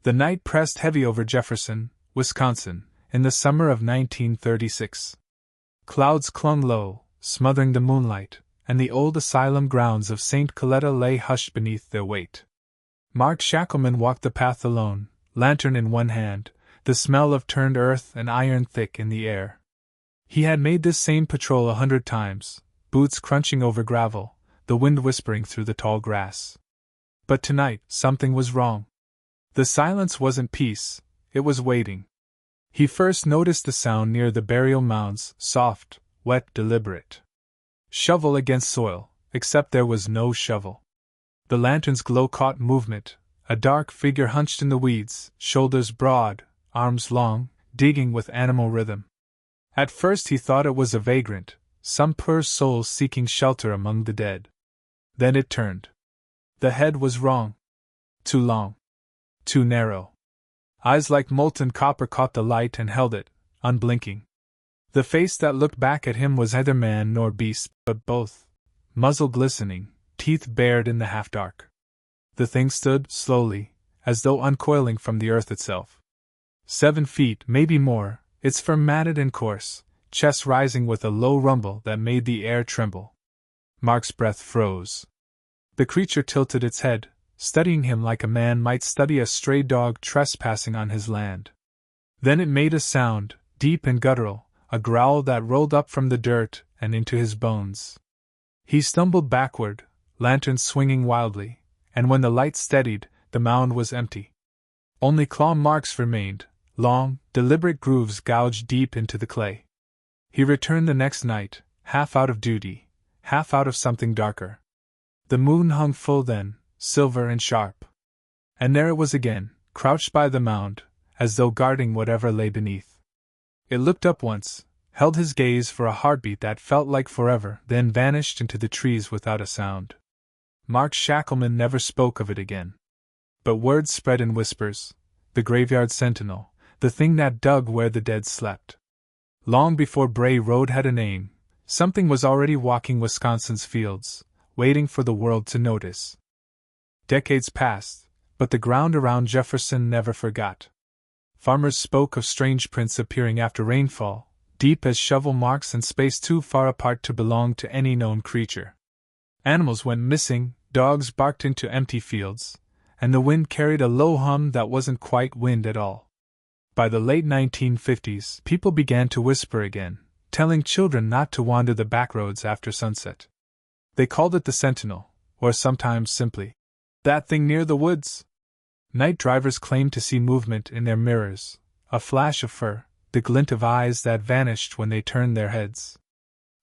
The night pressed heavy over Jefferson, Wisconsin, in the summer of 1936. Clouds clung low, smothering the moonlight, and the old asylum grounds of St. Coletta lay hushed beneath their weight. Mark Shackleman walked the path alone, lantern in one hand, the smell of turned earth and iron thick in the air. He had made this same patrol 100 times, boots crunching over gravel, the wind whispering through the tall grass. But tonight, something was wrong. The silence wasn't peace, it was waiting. He first noticed the sound near the burial mounds, soft, wet, deliberate. Shovel against soil, except there was no shovel. The lantern's glow caught movement, a dark figure hunched in the weeds, shoulders broad, arms long, digging with animal rhythm. At first he thought it was a vagrant, some poor soul seeking shelter among the dead. Then it turned. The head was wrong. Too long. Too narrow. Eyes like molten copper caught the light and held it, unblinking. The face that looked back at him was neither man nor beast, but both, muzzle glistening, teeth bared in the half-dark. The thing stood, slowly, as though uncoiling from the earth itself. 7 feet, maybe more, its fur matted and coarse, chest rising with a low rumble that made the air tremble. Mark's breath froze. The creature tilted its head, studying him like a man might study a stray dog trespassing on his land. Then it made a sound, deep and guttural, a growl that rolled up from the dirt and into his bones. He stumbled backward, lantern swinging wildly, and when the light steadied, the mound was empty. Only claw marks remained, long, deliberate grooves gouged deep into the clay. He returned the next night, half out of duty, half out of something darker. The moon hung full then, silver and sharp. And there it was again, crouched by the mound, as though guarding whatever lay beneath. It looked up once, held his gaze for a heartbeat that felt like forever, then vanished into the trees without a sound. Mark Shackleman never spoke of it again. But word spread in whispers. The graveyard sentinel, the thing that dug where the dead slept. Long before Bray Road had a name, something was already walking Wisconsin's fields, waiting for the world to notice. Decades passed, but the ground around Jefferson never forgot. Farmers spoke of strange prints appearing after rainfall, deep as shovel marks and spaced too far apart to belong to any known creature. Animals went missing, dogs barked into empty fields, and the wind carried a low hum that wasn't quite wind at all. By the late 1950s, people began to whisper again, telling children not to wander the backroads after sunset. They called it the Sentinel, or sometimes simply, "that thing near the woods." Night drivers claimed to see movement in their mirrors, a flash of fur, the glint of eyes that vanished when they turned their heads.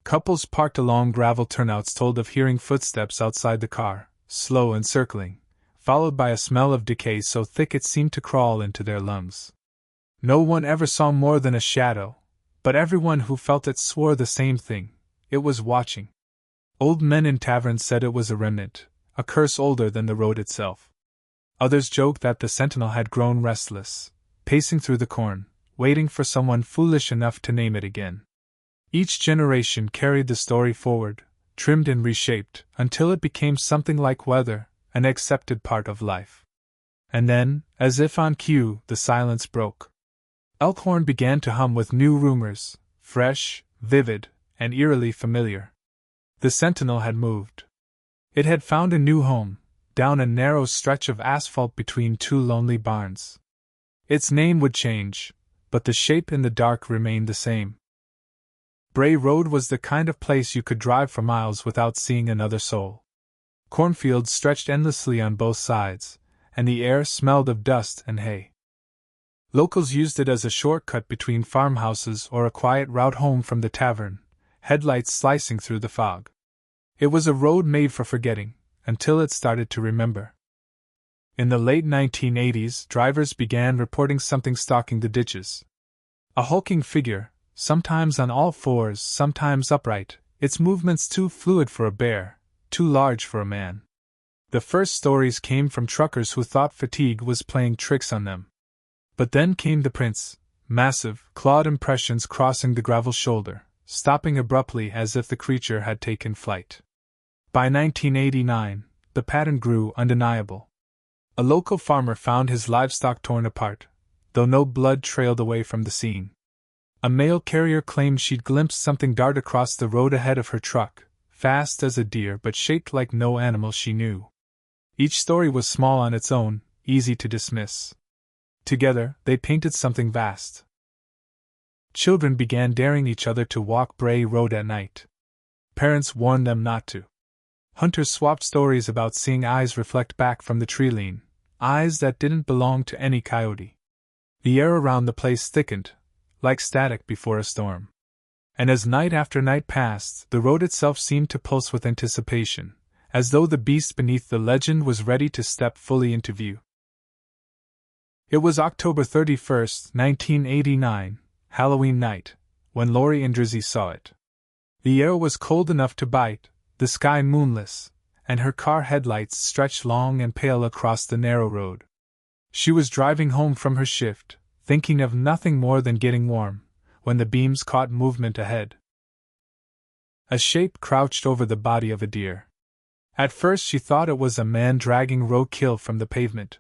Couples parked along gravel turnouts told of hearing footsteps outside the car, slow and circling, followed by a smell of decay so thick it seemed to crawl into their lungs. No one ever saw more than a shadow, but everyone who felt it swore the same thing: it was watching. Old men in taverns said it was a remnant, a curse older than the road itself. Others joked that the sentinel had grown restless, pacing through the corn, waiting for someone foolish enough to name it again. Each generation carried the story forward, trimmed and reshaped, until it became something like weather, an accepted part of life. And then, as if on cue, the silence broke. Elkhorn began to hum with new rumors, fresh, vivid, and eerily familiar. The sentinel had moved. It had found a new home, down a narrow stretch of asphalt between two lonely barns. Its name would change, but the shape in the dark remained the same. Bray Road was the kind of place you could drive for miles without seeing another soul. Cornfields stretched endlessly on both sides, and the air smelled of dust and hay. Locals used it as a shortcut between farmhouses or a quiet route home from the tavern, headlights slicing through the fog. It was a road made for forgetting, until it started to remember. In the late 1980s, drivers began reporting something stalking the ditches. A hulking figure, sometimes on all fours, sometimes upright, its movements too fluid for a bear, too large for a man. The first stories came from truckers who thought fatigue was playing tricks on them. But then came the prints, massive, clawed impressions crossing the gravel shoulder, stopping abruptly as if the creature had taken flight. By 1989, the pattern grew undeniable. A local farmer found his livestock torn apart, though no blood trailed away from the scene. A mail carrier claimed she'd glimpsed something dart across the road ahead of her truck, fast as a deer but shaped like no animal she knew. Each story was small on its own, easy to dismiss. Together, they painted something vast. Children began daring each other to walk Bray Road at night. Parents warned them not to. Hunters swapped stories about seeing eyes reflect back from the tree line, eyes that didn't belong to any coyote. The air around the place thickened, like static before a storm. And as night after night passed, the road itself seemed to pulse with anticipation, as though the beast beneath the legend was ready to step fully into view. It was October 31st, 1989, Halloween night, when Lori and Drizzy saw it. The air was cold enough to bite, the sky moonless, and her car headlights stretched long and pale across the narrow road. She was driving home from her shift, thinking of nothing more than getting warm, when the beams caught movement ahead. A shape crouched over the body of a deer. At first she thought it was a man dragging roadkill from the pavement.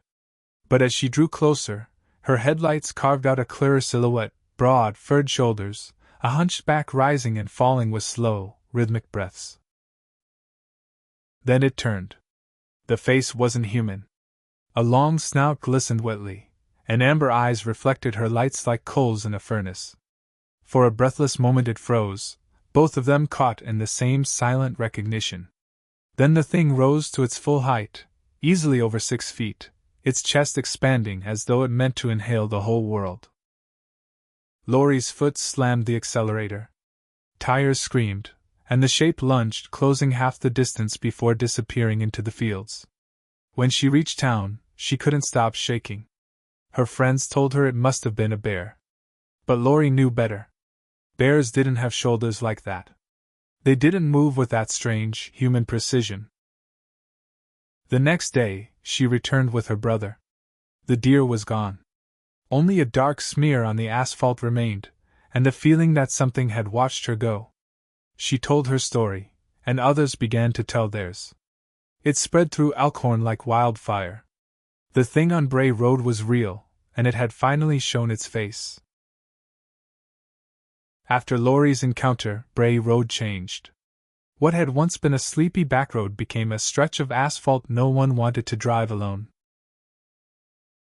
But as she drew closer, her headlights carved out a clearer silhouette, broad, furred shoulders, a hunched back rising and falling with slow, rhythmic breaths. Then it turned. The face wasn't human. A long snout glistened wetly, and amber eyes reflected her lights like coals in a furnace. For a breathless moment it froze, both of them caught in the same silent recognition. Then the thing rose to its full height, easily over 6 feet, its chest expanding as though it meant to inhale the whole world. Lori's foot slammed the accelerator. Tires screamed, and the shape lunged, closing half the distance before disappearing into the fields. When she reached town, she couldn't stop shaking. Her friends told her it must have been a bear. But Lori knew better. Bears didn't have shoulders like that. They didn't move with that strange, human precision. The next day, she returned with her brother. The deer was gone. Only a dark smear on the asphalt remained, and the feeling that something had watched her go. She told her story, and others began to tell theirs. It spread through Elkhorn like wildfire. The thing on Bray Road was real, and it had finally shown its face. After Lori's encounter, Bray Road changed. What had once been a sleepy backroad became a stretch of asphalt no one wanted to drive alone.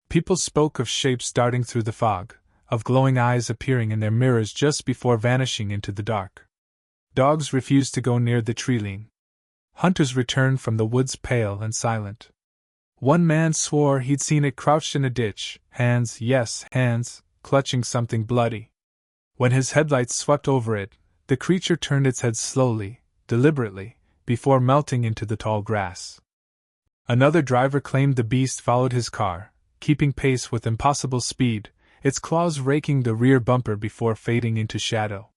People spoke of shapes darting through the fog, of glowing eyes appearing in their mirrors just before vanishing into the dark. Dogs refused to go near the tree line. Hunters returned from the woods pale and silent. One man swore he'd seen it crouched in a ditch, hands, yes, hands, clutching something bloody. When his headlights swept over it, the creature turned its head slowly, deliberately, before melting into the tall grass. Another driver claimed the beast followed his car, keeping pace with impossible speed, its claws raking the rear bumper before fading into shadow.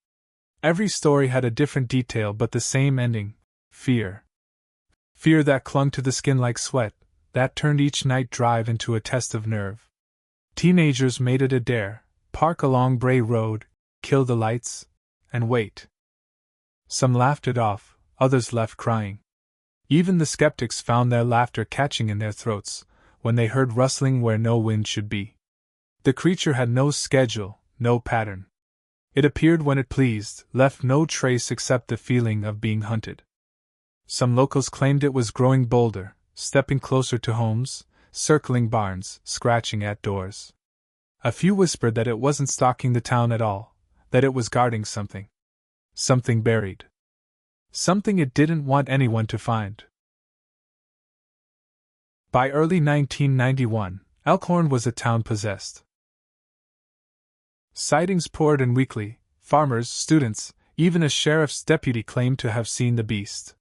Every story had a different detail but the same ending: fear. Fear that clung to the skin like sweat, that turned each night drive into a test of nerve. Teenagers made it a dare: park along Bray Road, kill the lights, and wait. Some laughed it off, others left crying. Even the skeptics found their laughter catching in their throats when they heard rustling where no wind should be. The creature had no schedule, no pattern. It appeared when it pleased, left no trace except the feeling of being hunted. Some locals claimed it was growing bolder, stepping closer to homes, circling barns, scratching at doors. A few whispered that it wasn't stalking the town at all, that it was guarding something. Something buried. Something it didn't want anyone to find. By early 1991, Elkhorn was a town possessed. Sightings poured in weekly. Farmers, students, even a sheriff's deputy claimed to have seen the beast.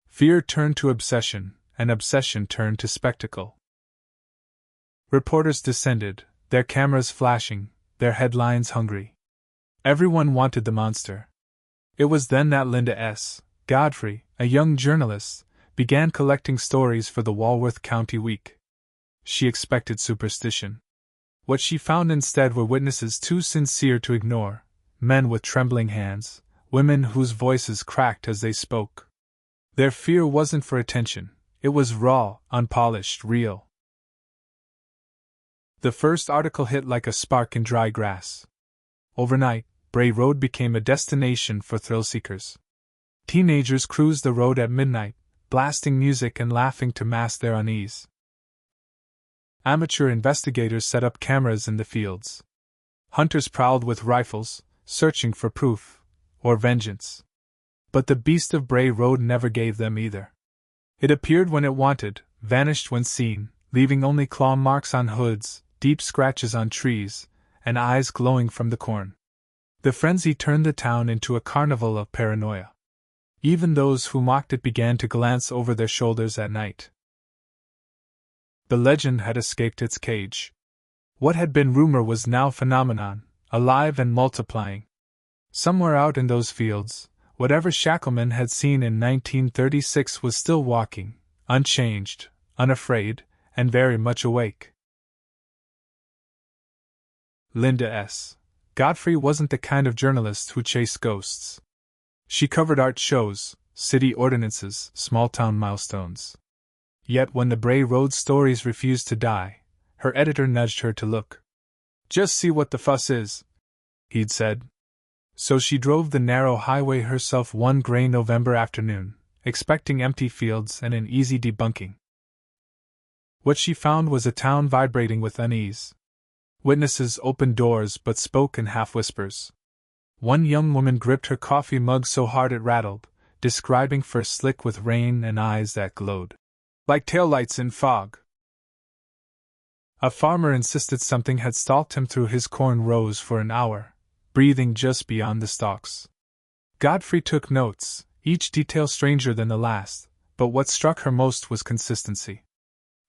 Fear turned to obsession, and obsession turned to spectacle. Reporters descended, their cameras flashing, their headlines hungry. Everyone wanted the monster. It was then that Linda S. Godfrey, a young journalist, began collecting stories for the Walworth County Week. She expected superstition. What she found instead were witnesses too sincere to ignore: men with trembling hands, women whose voices cracked as they spoke. Their fear wasn't for attention, it was raw, unpolished, real. The first article hit like a spark in dry grass. Overnight, Bray Road became a destination for thrill-seekers. Teenagers cruised the road at midnight, blasting music and laughing to mask their unease. Amateur investigators set up cameras in the fields. Hunters prowled with rifles, searching for proof, or vengeance. But the beast of Bray Road never gave them either. It appeared when it wanted, vanished when seen, leaving only claw marks on hoods, deep scratches on trees, and eyes glowing from the corn. The frenzy turned the town into a carnival of paranoia. Even those who mocked it began to glance over their shoulders at night. The legend had escaped its cage. What had been rumor was now phenomenon, alive and multiplying. Somewhere out in those fields, whatever Shackleman had seen in 1936 was still walking, unchanged, unafraid, and very much awake. Linda S. Godfrey wasn't the kind of journalist who chased ghosts. She covered art shows, city ordinances, small-town milestones. Yet when the Bray Road stories refused to die, her editor nudged her to look. "Just see what the fuss is," he'd said. So she drove the narrow highway herself one gray November afternoon, expecting empty fields and an easy debunking. What she found was a town vibrating with unease. Witnesses opened doors but spoke in half-whispers. One young woman gripped her coffee mug so hard it rattled, describing fur slick with rain and eyes that glowed like taillights in fog. A farmer insisted something had stalked him through his corn rows for an hour, breathing just beyond the stalks. Godfrey took notes, each detail stranger than the last, but what struck her most was consistency.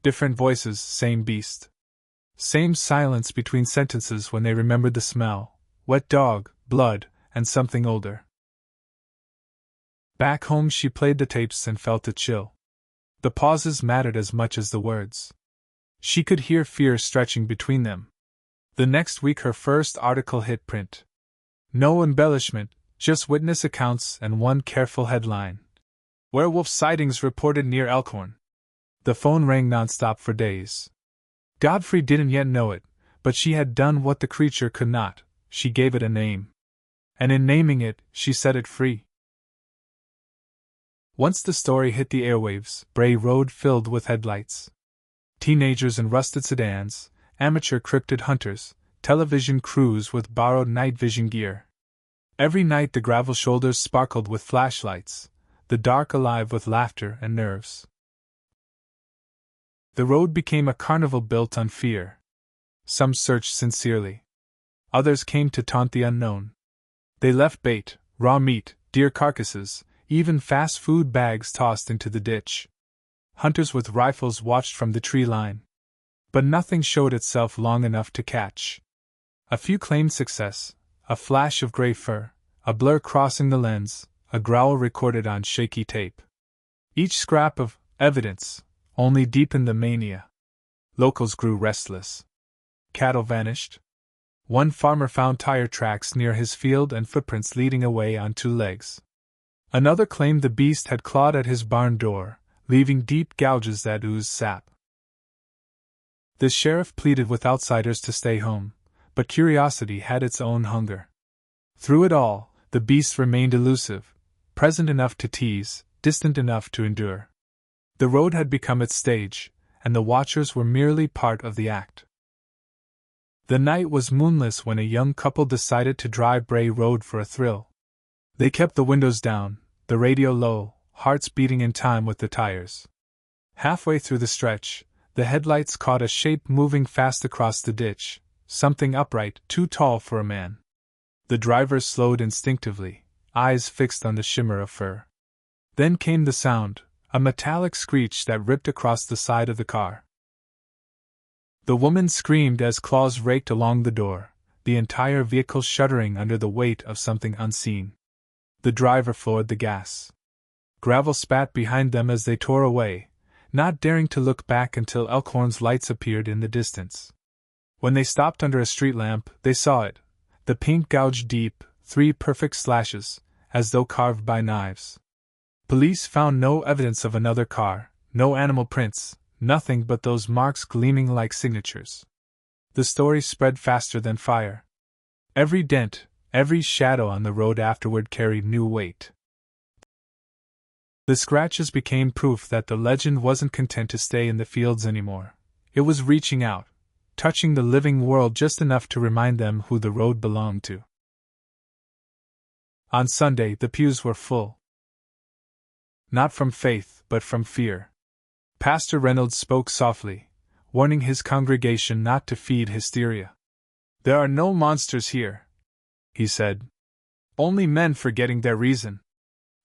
Different voices, same beast. Same silence between sentences when they remembered the smell, wet dog, blood, and something older. Back home she played the tapes and felt a chill. The pauses mattered as much as the words. She could hear fear stretching between them. The next week her first article hit print. No embellishment, just witness accounts and one careful headline. Werewolf sightings reported near Elkhorn. The phone rang nonstop for days. Godfrey didn't yet know it, but she had done what the creature could not, she gave it a name. And in naming it, she set it free. Once the story hit the airwaves, Bray Road filled with headlights. Teenagers in rusted sedans, amateur cryptid hunters, television crews with borrowed night vision gear. Every night the gravel shoulders sparkled with flashlights, the dark alive with laughter and nerves. The road became a carnival built on fear. Some searched sincerely. Others came to taunt the unknown. They left bait, raw meat, deer carcasses, even fast food bags tossed into the ditch. Hunters with rifles watched from the tree line. But nothing showed itself long enough to catch. A few claimed success, a flash of gray fur, a blur crossing the lens, a growl recorded on shaky tape. Each scrap of evidence only deepened the mania. Locals grew restless. Cattle vanished. One farmer found tire tracks near his field and footprints leading away on two legs. Another claimed the beast had clawed at his barn door, leaving deep gouges that oozed sap. The sheriff pleaded with outsiders to stay home, but curiosity had its own hunger. Through it all, the beast remained elusive, present enough to tease, distant enough to endure. The road had become its stage, and the watchers were merely part of the act. The night was moonless when a young couple decided to drive Bray Road for a thrill. They kept the windows down, the radio low, hearts beating in time with the tires. Halfway through the stretch, the headlights caught a shape moving fast across the ditch, something upright, too tall for a man. The drivers slowed instinctively, eyes fixed on the shimmer of fur. Then came the sound, a metallic screech that ripped across the side of the car. The woman screamed as claws raked along the door, the entire vehicle shuddering under the weight of something unseen. The driver floored the gas. Gravel spat behind them as they tore away, not daring to look back until Elkhorn's lights appeared in the distance. When they stopped under a street lamp, they saw it, the pink gouge deep, 3 perfect slashes, as though carved by knives. Police found no evidence of another car, no animal prints, nothing but those marks gleaming like signatures. The story spread faster than fire. Every dent, every shadow on the road afterward carried new weight. The scratches became proof that the legend wasn't content to stay in the fields anymore. It was reaching out, touching the living world just enough to remind them who the road belonged to. On Sunday, the pews were full. Not from faith, but from fear. Pastor Reynolds spoke softly, warning his congregation not to feed hysteria. "There are no monsters here," he said. "Only men forgetting their reason."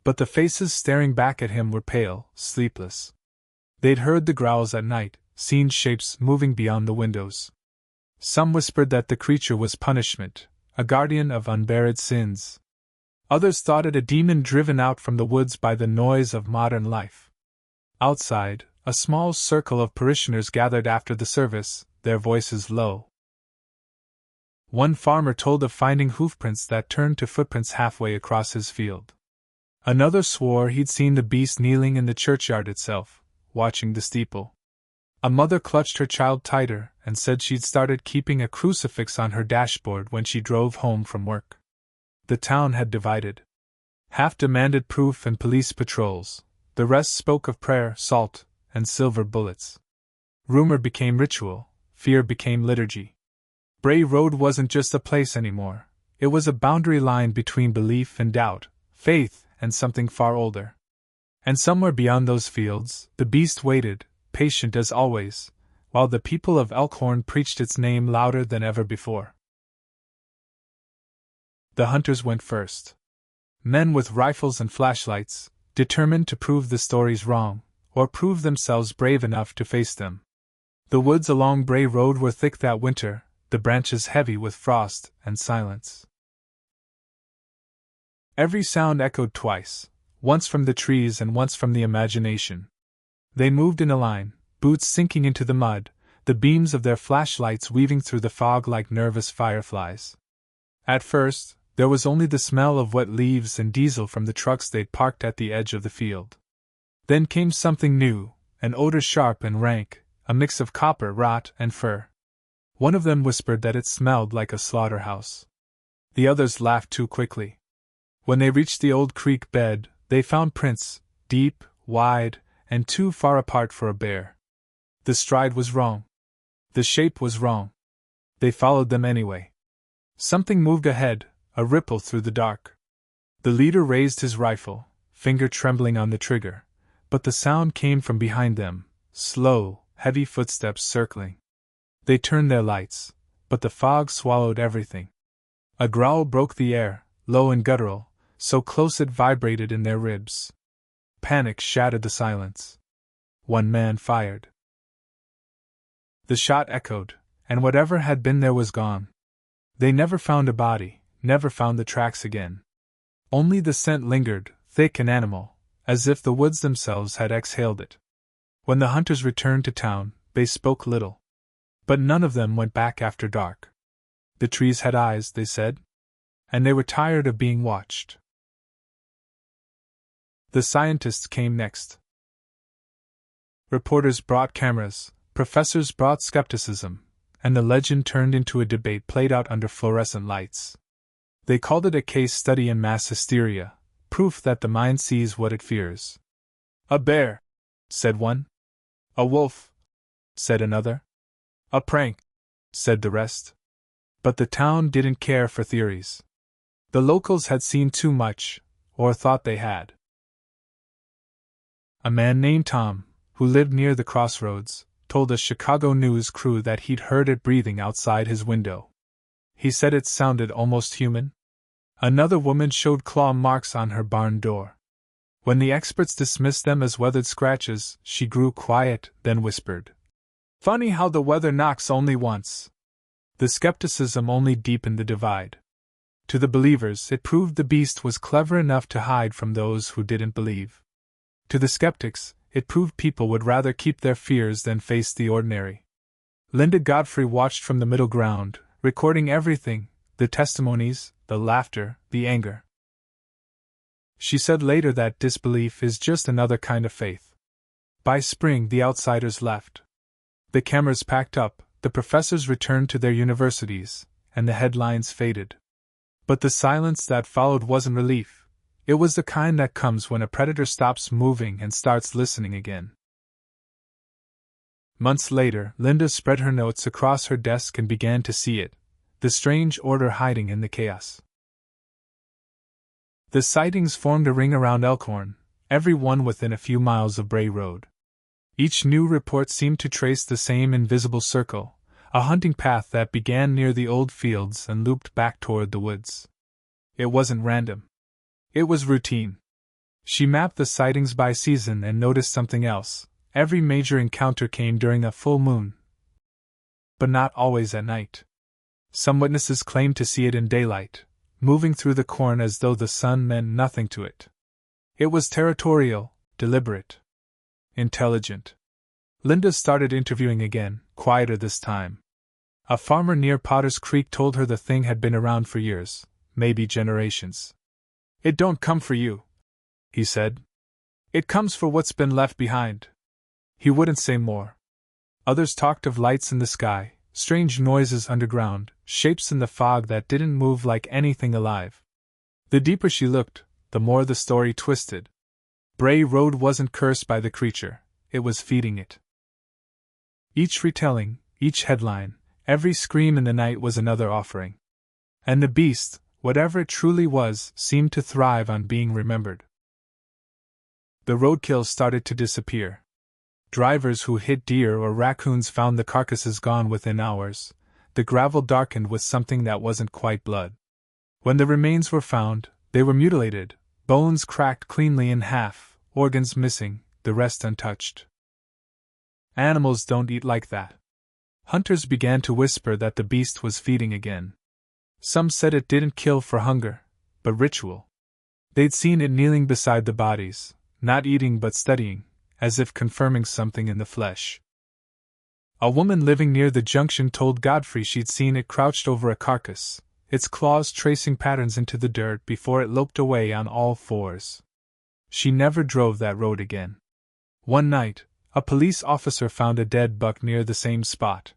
But the faces staring back at him were pale, sleepless. They'd heard the growls at night, seen shapes moving beyond the windows. Some whispered that the creature was punishment, a guardian of unburied sins. Others thought it a demon driven out from the woods by the noise of modern life. Outside, a small circle of parishioners gathered after the service, their voices low. One farmer told of finding hoofprints that turned to footprints halfway across his field. Another swore he'd seen the beast kneeling in the churchyard itself, watching the steeple. A mother clutched her child tighter and said she'd started keeping a crucifix on her dashboard when she drove home from work. The town had divided. Half demanded proof and police patrols, the rest spoke of prayer, salt, and silver bullets. Rumor became ritual, fear became liturgy. Bray Road wasn't just a place anymore, it was a boundary line between belief and doubt, faith and something far older. And somewhere beyond those fields, the beast waited, patient as always, while the people of Elkhorn preached its name louder than ever before. The hunters went first. Men with rifles and flashlights, determined to prove the stories wrong, or prove themselves brave enough to face them. The woods along Bray Road were thick that winter, the branches heavy with frost and silence. Every sound echoed twice, once from the trees and once from the imagination. They moved in a line, boots sinking into the mud, the beams of their flashlights weaving through the fog like nervous fireflies. At first, there was only the smell of wet leaves and diesel from the trucks they'd parked at the edge of the field. Then came something new, an odor sharp and rank, a mix of copper, rot, and fur. One of them whispered that it smelled like a slaughterhouse. The others laughed too quickly. When they reached the old creek bed, they found prints, deep, wide, and too far apart for a bear. The stride was wrong. The shape was wrong. They followed them anyway. Something moved ahead, a ripple through the dark. The leader raised his rifle, finger trembling on the trigger, but the sound came from behind them, slow, heavy footsteps circling. They turned their lights, but the fog swallowed everything. A growl broke the air, low and guttural, so close it vibrated in their ribs. Panic shattered the silence. One man fired. The shot echoed, and whatever had been there was gone. They never found a body, never found the tracks again. Only the scent lingered, thick and animal, as if the woods themselves had exhaled it. When the hunters returned to town, they spoke little. But none of them went back after dark. The trees had eyes, they said, and they were tired of being watched. The scientists came next. Reporters brought cameras, professors brought skepticism, and the legend turned into a debate played out under fluorescent lights. They called it a case study in mass hysteria, proof that the mind sees what it fears. "A bear," said one. "A wolf," said another. "A prank," said the rest. But the town didn't care for theories. The locals had seen too much, or thought they had. A man named Tom, who lived near the crossroads, told a Chicago news crew that he'd heard it breathing outside his window. He said it sounded almost human. Another woman showed claw marks on her barn door. When the experts dismissed them as weathered scratches, she grew quiet, then whispered, "Funny how the weather knocks only once." The skepticism only deepened the divide. To the believers, it proved the beast was clever enough to hide from those who didn't believe. To the skeptics, it proved people would rather keep their fears than face the ordinary. Linda Godfrey watched from the middle ground, recording everything, the testimonies, the laughter, the anger. She said later that disbelief is just another kind of faith. By spring, the outsiders left. The cameras packed up, the professors returned to their universities, and the headlines faded. But the silence that followed wasn't relief. It was the kind that comes when a predator stops moving and starts listening again. Months later, Linda spread her notes across her desk and began to see it, the strange order hiding in the chaos. The sightings formed a ring around Elkhorn, every one within a few miles of Bray Road. Each new report seemed to trace the same invisible circle, a hunting path that began near the old fields and looped back toward the woods. It wasn't random. It was routine. She mapped the sightings by season and noticed something else. Every major encounter came during a full moon, but not always at night. Some witnesses claimed to see it in daylight, moving through the corn as though the sun meant nothing to it. It was territorial, deliberate, intelligent. Linda started interviewing again, quieter this time. A farmer near Potter's Creek told her the thing had been around for years, maybe generations. "It don't come for you," he said. "It comes for what's been left behind." He wouldn't say more. Others talked of lights in the sky, strange noises underground, shapes in the fog that didn't move like anything alive. The deeper she looked, the more the story twisted. Bray Road wasn't cursed by the creature, it was feeding it. Each retelling, each headline, every scream in the night was another offering. And the beast, whatever it truly was, seemed to thrive on being remembered. The roadkill started to disappear. Drivers who hit deer or raccoons found the carcasses gone within hours. The gravel darkened with something that wasn't quite blood. When the remains were found, they were mutilated, bones cracked cleanly in half, organs missing, the rest untouched. Animals don't eat like that. Hunters began to whisper that the beast was feeding again. Some said it didn't kill for hunger, but ritual. They'd seen it kneeling beside the bodies, not eating but studying, as if confirming something in the flesh. A woman living near the junction told Godfrey she'd seen it crouched over a carcass, its claws tracing patterns into the dirt before it loped away on all fours. She never drove that road again. One night, a police officer found a dead buck near the same spot.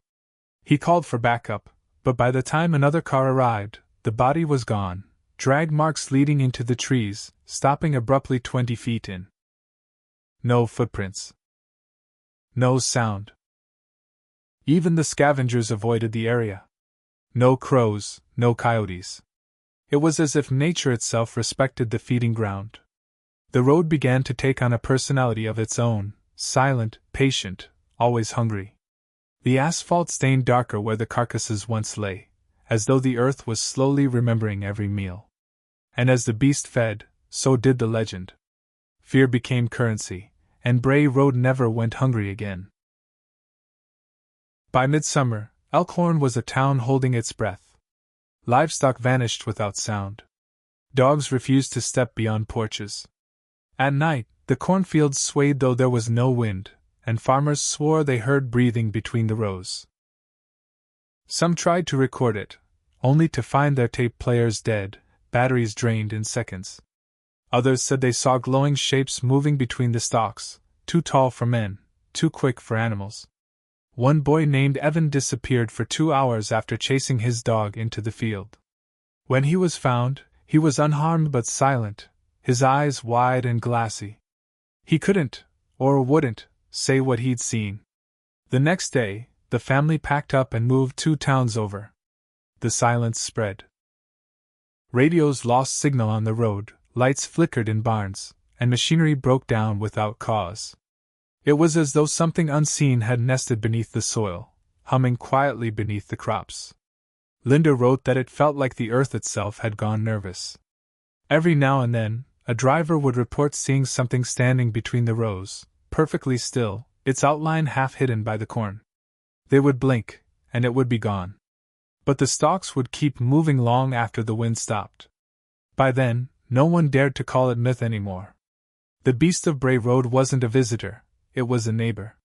He called for backup, but by the time another car arrived, the body was gone, drag marks leading into the trees, stopping abruptly 20 feet in. No footprints. No sound. Even the scavengers avoided the area. No crows, no coyotes. It was as if nature itself respected the feeding ground. The road began to take on a personality of its own, silent, patient, always hungry. The asphalt stained darker where the carcasses once lay, as though the earth was slowly remembering every meal. And as the beast fed, so did the legend. Fear became currency, and Bray Road never went hungry again. By midsummer, Elkhorn was a town holding its breath. Livestock vanished without sound. Dogs refused to step beyond porches. At night, the cornfields swayed though there was no wind, and farmers swore they heard breathing between the rows. Some tried to record it, only to find their tape players dead, batteries drained in seconds. Others said they saw glowing shapes moving between the stalks, too tall for men, too quick for animals. One boy named Evan disappeared for 2 hours after chasing his dog into the field. When he was found, he was unharmed but silent, his eyes wide and glassy. He couldn't, or wouldn't, say what he'd seen. The next day, the family packed up and moved 2 towns over. The silence spread. Radios lost signal on the road, lights flickered in barns, and machinery broke down without cause. It was as though something unseen had nested beneath the soil, humming quietly beneath the crops. Linda wrote that it felt like the earth itself had gone nervous. Every now and then, a driver would report seeing something standing between the rows, perfectly still, its outline half hidden by the corn. They would blink, and it would be gone. But the stalks would keep moving long after the wind stopped. By then, no one dared to call it myth anymore. The beast of Bray Road wasn't a visitor, it was a neighbor.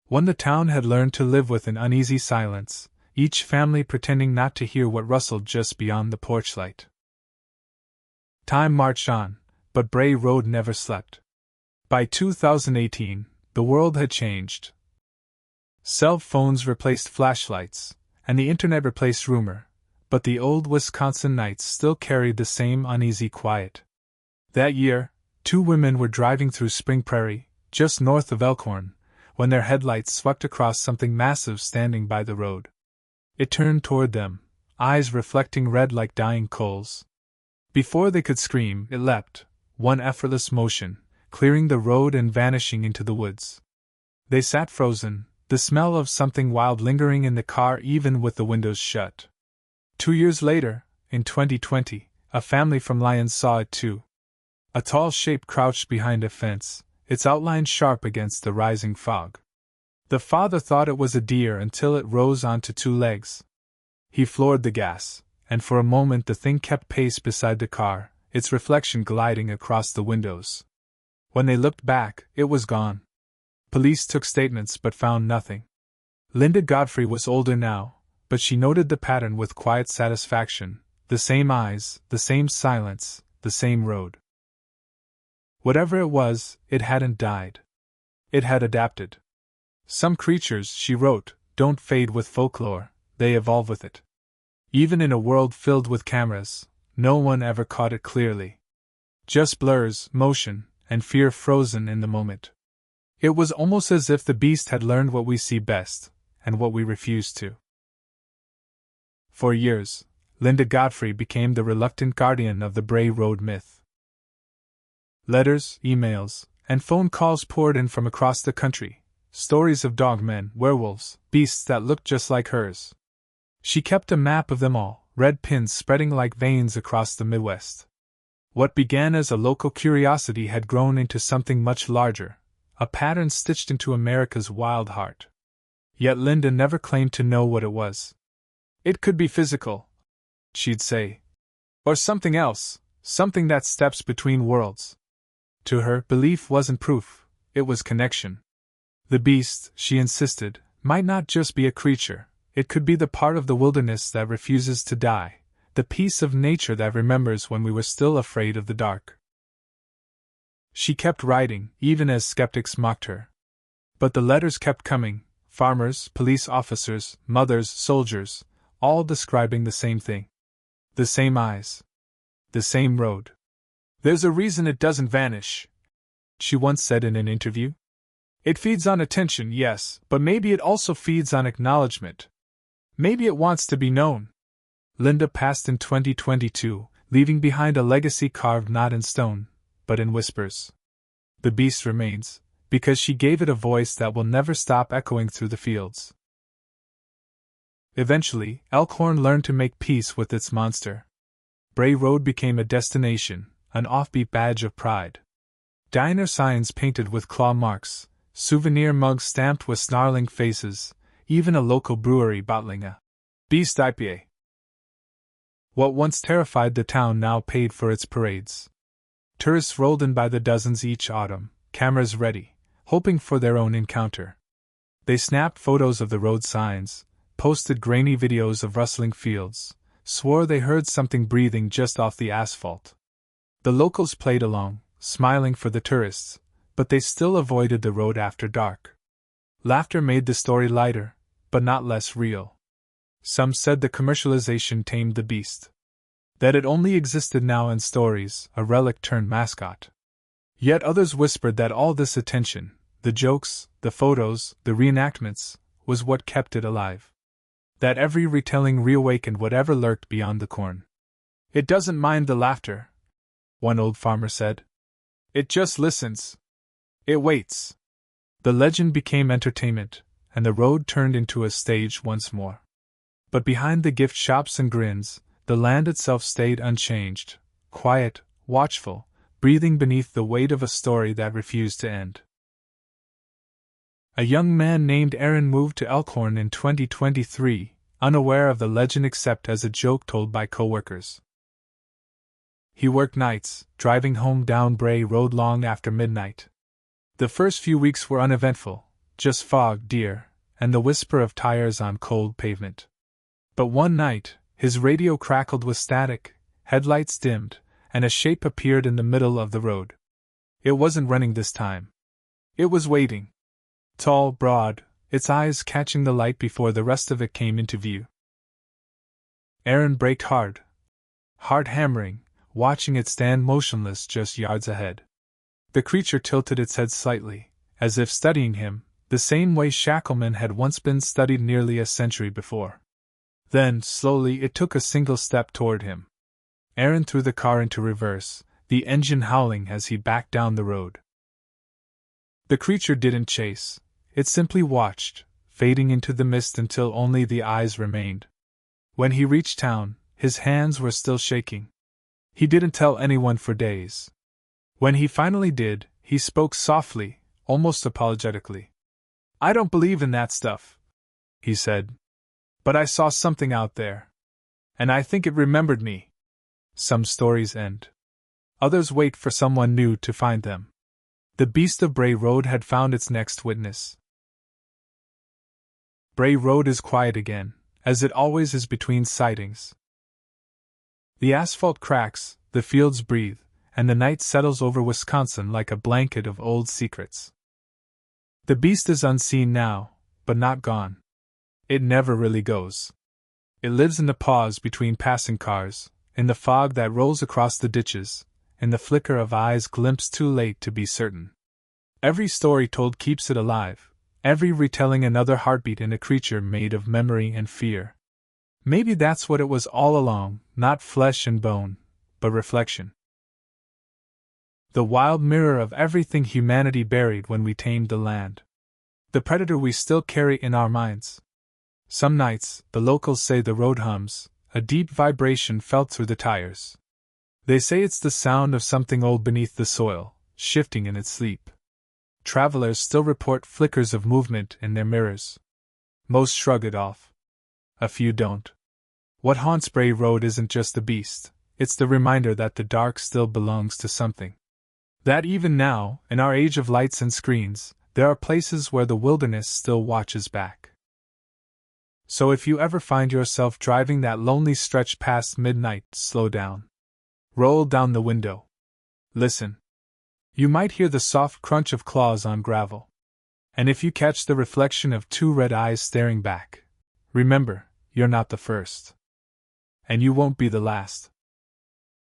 One the town had learned to live with in uneasy silence, each family pretending not to hear what rustled just beyond the porch light. Time marched on, but Bray Road never slept. By 2018, the world had changed. Cell phones replaced flashlights, and the internet replaced rumor, but the old Wisconsin nights still carried the same uneasy quiet. That year, 2 women were driving through Spring Prairie, just north of Elkhorn, when their headlights swept across something massive standing by the road. It turned toward them, eyes reflecting red like dying coals. Before they could scream, it leapt, one effortless motion, clearing the road and vanishing into the woods. They sat frozen, the smell of something wild lingering in the car even with the windows shut. 2 years later, in 2020, a family from Lyons saw it too. A tall shape crouched behind a fence, its outline sharp against the rising fog. The father thought it was a deer until it rose onto 2 legs. He floored the gas, and for a moment the thing kept pace beside the car, its reflection gliding across the windows. When they looked back, it was gone. Police took statements but found nothing. Linda Godfrey was older now, but she noted the pattern with quiet satisfaction, the same eyes, the same silence, the same road. Whatever it was, it hadn't died. It had adapted. Some creatures, she wrote, don't fade with folklore, they evolve with it. Even in a world filled with cameras, no one ever caught it clearly. Just blurs, motion, and fear frozen in the moment. It was almost as if the beast had learned what we see best, and what we refuse to. For years, Linda Godfrey became the reluctant guardian of the Bray Road myth. Letters, emails, and phone calls poured in from across the country, stories of dogmen, werewolves, beasts that looked just like hers. She kept a map of them all, red pins spreading like veins across the Midwest. What began as a local curiosity had grown into something much larger, a pattern stitched into America's wild heart. Yet Linda never claimed to know what it was. It could be physical, she'd say, or something else, something that steps between worlds. To her, belief wasn't proof, it was connection. The beast, she insisted, might not just be a creature, it could be the part of the wilderness that refuses to die, the piece of nature that remembers when we were still afraid of the dark. She kept writing, even as skeptics mocked her. But the letters kept coming, farmers, police officers, mothers, soldiers, all describing the same thing. The same eyes. The same road. There's a reason it doesn't vanish, she once said in an interview. It feeds on attention, yes, but maybe it also feeds on acknowledgement. Maybe it wants to be known. Linda passed in 2022, leaving behind a legacy carved not in stone, but in whispers. The beast remains, because she gave it a voice that will never stop echoing through the fields. Eventually, Elkhorn learned to make peace with its monster. Bray Road became a destination, an offbeat badge of pride. Diner signs painted with claw marks, souvenir mugs stamped with snarling faces, even a local brewery bottling a beast IPA. What once terrified the town now paid for its parades. Tourists rolled in by the dozens each autumn, cameras ready, hoping for their own encounter. They snapped photos of the road signs, posted grainy videos of rustling fields, swore they heard something breathing just off the asphalt. The locals played along, smiling for the tourists, but they still avoided the road after dark. Laughter made the story lighter, but not less real. Some said the commercialization tamed the beast. That it only existed now in stories, a relic turned mascot. Yet others whispered that all this attention, the jokes, the photos, the reenactments, was what kept it alive. That every retelling reawakened whatever lurked beyond the corn. It doesn't mind the laughter, one old farmer said. It just listens. It waits. The legend became entertainment, and the road turned into a stage once more. But behind the gift shops and grins, the land itself stayed unchanged, quiet, watchful, breathing beneath the weight of a story that refused to end. A young man named Aaron moved to Elkhorn in 2023, unaware of the legend except as a joke told by coworkers. He worked nights, driving home down Bray Road long after midnight. The first few weeks were uneventful, just fog, deer, and the whisper of tires on cold pavement. But one night, his radio crackled with static, headlights dimmed, and a shape appeared in the middle of the road. It wasn't running this time. It was waiting. Tall, broad, its eyes catching the light before the rest of it came into view. Aaron braked hard, heart hammering, watching it stand motionless just yards ahead. The creature tilted its head slightly, as if studying him, the same way Shackleman had once been studied nearly a century before. Then, slowly, it took a single step toward him. Aaron threw the car into reverse, the engine howling as he backed down the road. The creature didn't chase, it simply watched, fading into the mist until only the eyes remained. When he reached town, his hands were still shaking. He didn't tell anyone for days. When he finally did, he spoke softly, almost apologetically. "I don't believe in that stuff," he said. "But I saw something out there. And I think it remembered me." Some stories end. Others wait for someone new to find them. The beast of Bray Road had found its next witness. Bray Road is quiet again, as it always is between sightings. The asphalt cracks, the fields breathe, and the night settles over Wisconsin like a blanket of old secrets. The beast is unseen now, but not gone. It never really goes. It lives in the pause between passing cars, in the fog that rolls across the ditches, in the flicker of eyes glimpsed too late to be certain. Every story told keeps it alive, every retelling another heartbeat in a creature made of memory and fear. Maybe that's what it was all along, not flesh and bone, but reflection. The wild mirror of everything humanity buried when we tamed the land. The predator we still carry in our minds. Some nights, the locals say the road hums, a deep vibration felt through the tires. They say it's the sound of something old beneath the soil, shifting in its sleep. Travelers still report flickers of movement in their mirrors. Most shrug it off. A few don't. What haunts Bray Road isn't just the beast, it's the reminder that the dark still belongs to something. That even now, in our age of lights and screens, there are places where the wilderness still watches back. So if you ever find yourself driving that lonely stretch past midnight, slow down. Roll down the window. Listen. You might hear the soft crunch of claws on gravel. And if you catch the reflection of two red eyes staring back, remember, you're not the first. And you won't be the last.